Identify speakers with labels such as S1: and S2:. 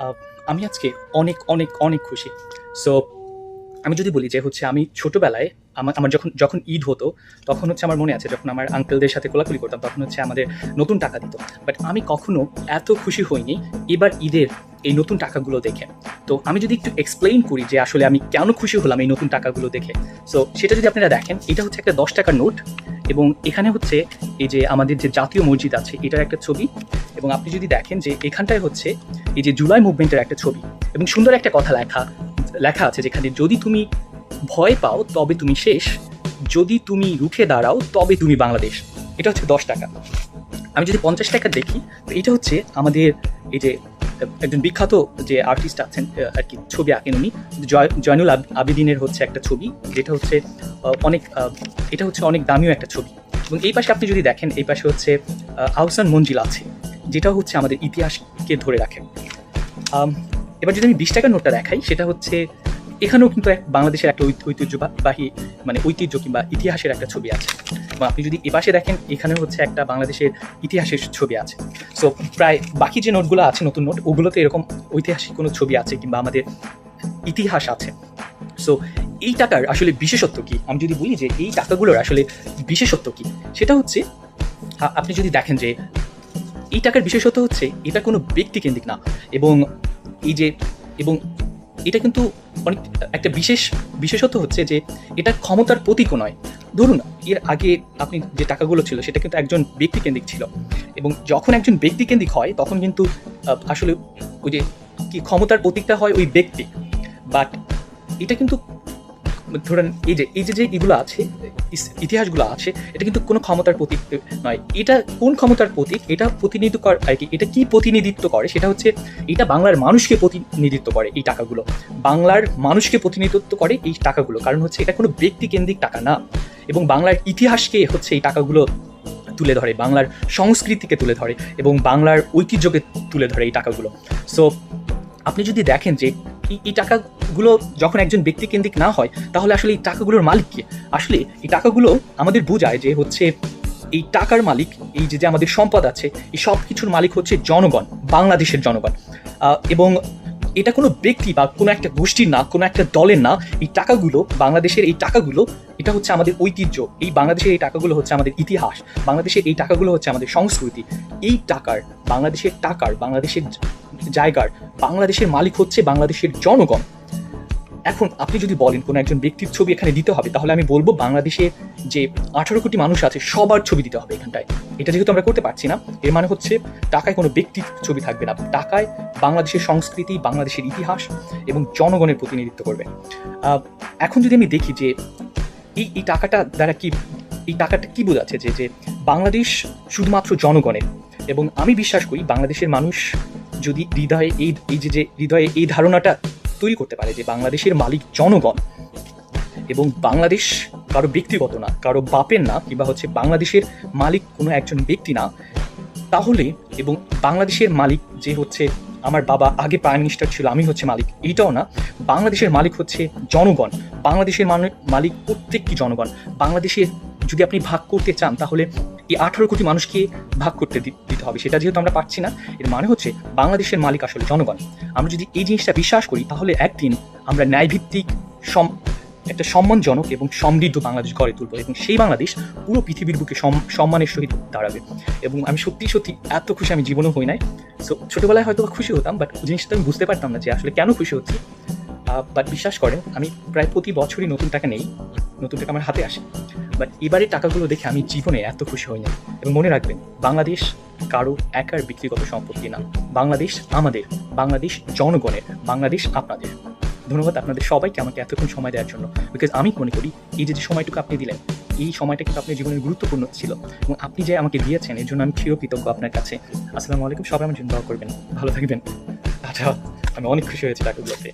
S1: আ আমি আজকে অনেক, অনেক, অনেক খুশি। সো আমি যদি বলি যে হচ্ছে আমি ছোটবেলায় আমার আমার যখন যখন ঈদ হতো, তখন হচ্ছে আমার মনে আছে যখন আমার আঙ্কেলদের সাথে কোলাকুলি করতাম, তখন হচ্ছে আমাদের নতুন টাকা দিত। বাট আমি কখনো এত খুশি হইনি এবার ঈদের এই নতুন টাকাগুলো দেখে। তো আমি যদি একটু এক্সপ্লেইন করি যে আসলে আমি কেন খুশি হলাম এই নতুন টাকাগুলো দেখে। সো সেটা যদি আপনারা দেখেন, এটা হচ্ছে একটা ৳১০ নোট এবং এখানে হচ্ছে এই যে আমাদের যে জাতীয় মসজিদ আছে এটার একটা ছবি, এবং আপনি যদি দেখেন যে এখানটায় হচ্ছে এই যে জুলাই মুভমেন্টের একটা ছবি, এবং সুন্দর একটা কথা লেখা লেখা আছে যেখানে, যদি তুমি ভয় পাও তবে তুমি শেষ, যদি তুমি রুখে দাঁড়াও তবে তুমি বাংলাদেশ। এটা হচ্ছে ৳১০। আমি যদি ৳৫০ দেখি, তো এটা হচ্ছে আমাদের এই যে একজন বিখ্যাত যে আর্টিস্ট আছেন আর কি, ছবি আঁকেন উনি, জয়নুল আবেদিনের হচ্ছে একটা ছবি, যেটা হচ্ছে অনেক এটা হচ্ছে অনেক দামিও একটা ছবি। এবং এই পাশে আপনি যদি দেখেন, এই পাশে হচ্ছে আহসান মঞ্জিল আছে, যেটা হচ্ছে আমাদের ইতিহাসকে ধরে রাখে। আম, এবার যদি আমি ৳২০ নোটটা দেখাই, সেটা হচ্ছে এখানেও কিন্তু এক বাংলাদেশের একটা ঐতিহ্যবাহী মানে ঐতিহ্য কিংবা ইতিহাসের একটা ছবি আছে। এবং আপনি যদি এপাশে দেখেন, এখানে হচ্ছে একটা বাংলাদেশের ইতিহাসের ছবি আছে। সো প্রায় বাকি যে নোটগুলো আছে, নতুন নোট, ওগুলোতে এরকম ঐতিহাসিক কোনো ছবি আছে কিংবা আমাদের ইতিহাস আছে। সো এই টাকার আসলে বিশেষত্ব কি? আমি যদি বলি যে এই টাকাগুলোর আসলে বিশেষত্ব কি, সেটা হচ্ছে আপনি যদি দেখেন যে এই টাকার বিশেষত্ব হচ্ছে এটা কোনো ব্যক্তিকেন্দ্রিক না, এবং এই যে এবং এটা কিন্তু অনেক একটা বিশেষত্ব হচ্ছে যে এটা ক্ষমতার প্রতীকও নয়। ধরুন, এর আগে আপনি যে টাকাগুলো ছিল সেটা কিন্তু একজন ব্যক্তিকেন্দ্রিক ছিল, এবং যখন একজন ব্যক্তিকেন্দ্রিক হয় তখন কিন্তু আসলে ওই যে কি ক্ষমতার প্রতীকটা হয় ওই ব্যক্তি। বাট এটা কিন্তু ধরেন এই যে এগুলো আছে, ইতিহাসগুলো আছে, এটা কিন্তু কোনো ক্ষমতার প্রতীক নয়। এটা কোন ক্ষমতার প্রতীক? এটা প্রতিনিধিত্ব করে আর কি, এটা কি প্রতিনিধিত্ব করে? সেটা হচ্ছে এটা বাংলার মানুষকে প্রতিনিধিত্ব করে এই টাকাগুলো। বাংলার মানুষকে প্রতিনিধিত্ব করে এই টাকাগুলো, কারণ হচ্ছে এটা কোনো ব্যক্তিকেন্দ্রিক টাকা না, এবং বাংলার ইতিহাসকে হচ্ছে এই টাকাগুলো তুলে ধরে, বাংলার সংস্কৃতিকে তুলে ধরে, এবং বাংলার ঐতিহ্যকে তুলে ধরে এই টাকাগুলো। সো আপনি যদি দেখেন যে এই টাকাগুলো যখন একজন ব্যক্তিকেন্দ্রিক না হয়, তাহলে আসলে এই টাকাগুলোর মালিক কে? আসলে এই টাকাগুলো আমাদের বোঝায় যে হচ্ছে এই টাকার মালিক, এই যে আমাদের সম্পদ আছে, এই সব কিছুর মালিক হচ্ছে জনগণ, বাংলাদেশের জনগণ। এবং এটা কোনো ব্যক্তি বা কোনো একটা গোষ্ঠীর না, কোনো একটা দলের না। এই টাকাগুলো, বাংলাদেশের এই টাকাগুলো, এটা হচ্ছে আমাদের ঐতিহ্য। এই বাংলাদেশের এই টাকাগুলো হচ্ছে আমাদের ইতিহাস, বাংলাদেশের এই টাকাগুলো হচ্ছে আমাদের সংস্কৃতি। এই টাকার, বাংলাদেশের জায়গার, বাংলাদেশের মালিক হচ্ছে বাংলাদেশের জনগণ। এখন আপনি যদি বলেন কোনো একজন ব্যক্তির ছবি এখানে দিতে হবে, তাহলে আমি বলবো বাংলাদেশে যে 18 কোটি মানুষ আছে সবার ছবি দিতে হবে এখানটায়। এটা যেহেতু আমরা করতে পারছি না, এর মানে হচ্ছে টাকায় কোনো ব্যক্তির ছবি থাকবে না, টাকায় বাংলাদেশের সংস্কৃতি, বাংলাদেশের ইতিহাস এবং জনগণের প্রতিনিধিত্ব করবে। এখন যদি আমি দেখি যে এই টাকাটা দ্বারা কি, এই টাকাটা কি বোঝাচ্ছে, যে বাংলাদেশ শুধুমাত্র জনগণের। এবং আমি বিশ্বাস করি বাংলাদেশের মানুষ যদি হৃদয়ে হৃদয়ে এই ধারণাটা তৈরি করতে পারে যে বাংলাদেশের মালিক জনগণ, এবং বাংলাদেশ কারো ব্যক্তিগত না, কারো বাপের না, কিংবা হচ্ছে বাংলাদেশের মালিক কোনো একজন ব্যক্তি না, তাহলে, এবং বাংলাদেশের মালিক যে হচ্ছে আমার বাবা আগে প্রাইম মিনিস্টার ছিল, আমি হচ্ছে মালিক, এইটাও না। বাংলাদেশের মালিক হচ্ছে জনগণ, বাংলাদেশের মালিক প্রত্যেকটি জনগণ। বাংলাদেশের যদি আপনি ভাগ করতে চান, তাহলে এই 18 কোটি মানুষকে ভাগ করতে দিতে হবে। সেটা যেহেতু আমরা পাচ্ছি না, এর মানে হচ্ছে বাংলাদেশের মালিক আসলে জনগণ। আমরা যদি এই জিনিসটা বিশ্বাস করি, তাহলে একদিন আমরা ন্যায়ভিত্তিক একটা সম্মানজনক এবং সমৃদ্ধ বাংলাদেশ গড়ে তুলব, এবং সেই বাংলাদেশ পুরো পৃথিবীর বুকে সম্মানের সহিত দাঁড়াবে। এবং আমি সত্যি সত্যি এত খুশি আমি জীবনেও হই নাই। সো ছোটোবেলায় হয়তো খুশি হতাম, বাট জিনিসটা আমি বুঝতে পারতাম না যে আসলে কেন খুশি হচ্ছি। বাট বিশ্বাস করেন, আমি প্রায় প্রতি বছরই নতুন টাকা নেই, নতুন টাকা আমার হাতে আসে। বাট এবারের টাকাগুলো দেখে আমি জীবনে এত খুশি হই না। এবং মনে রাখবেন, বাংলাদেশ কারো একার ব্যক্তিগত সম্পত্তি না, বাংলাদেশ আমাদের, বাংলাদেশ জনগণের, বাংলাদেশ আপনাদের। ধন্যবাদ আপনাদের সবাইকে আমাকে এতক্ষণ সময় দেওয়ার জন্য, বিকজ আমি মনে করি এই যে সময়টুকু আপনি দিলেন, এই সময়টা কিন্তু আপনার জীবনের গুরুত্বপূর্ণ ছিল, এবং আপনি যে আমাকে দিয়েছেন এর জন্য আমি চিরকৃতজ্ঞ আপনার কাছে। আসসালামু আলাইকুম, সবাই আমার জন্য দোয়া করবেন, ভালো থাকবেন। আচ্ছা, আমি অনেক খুশি হয়েছি টাকাগুলোতে।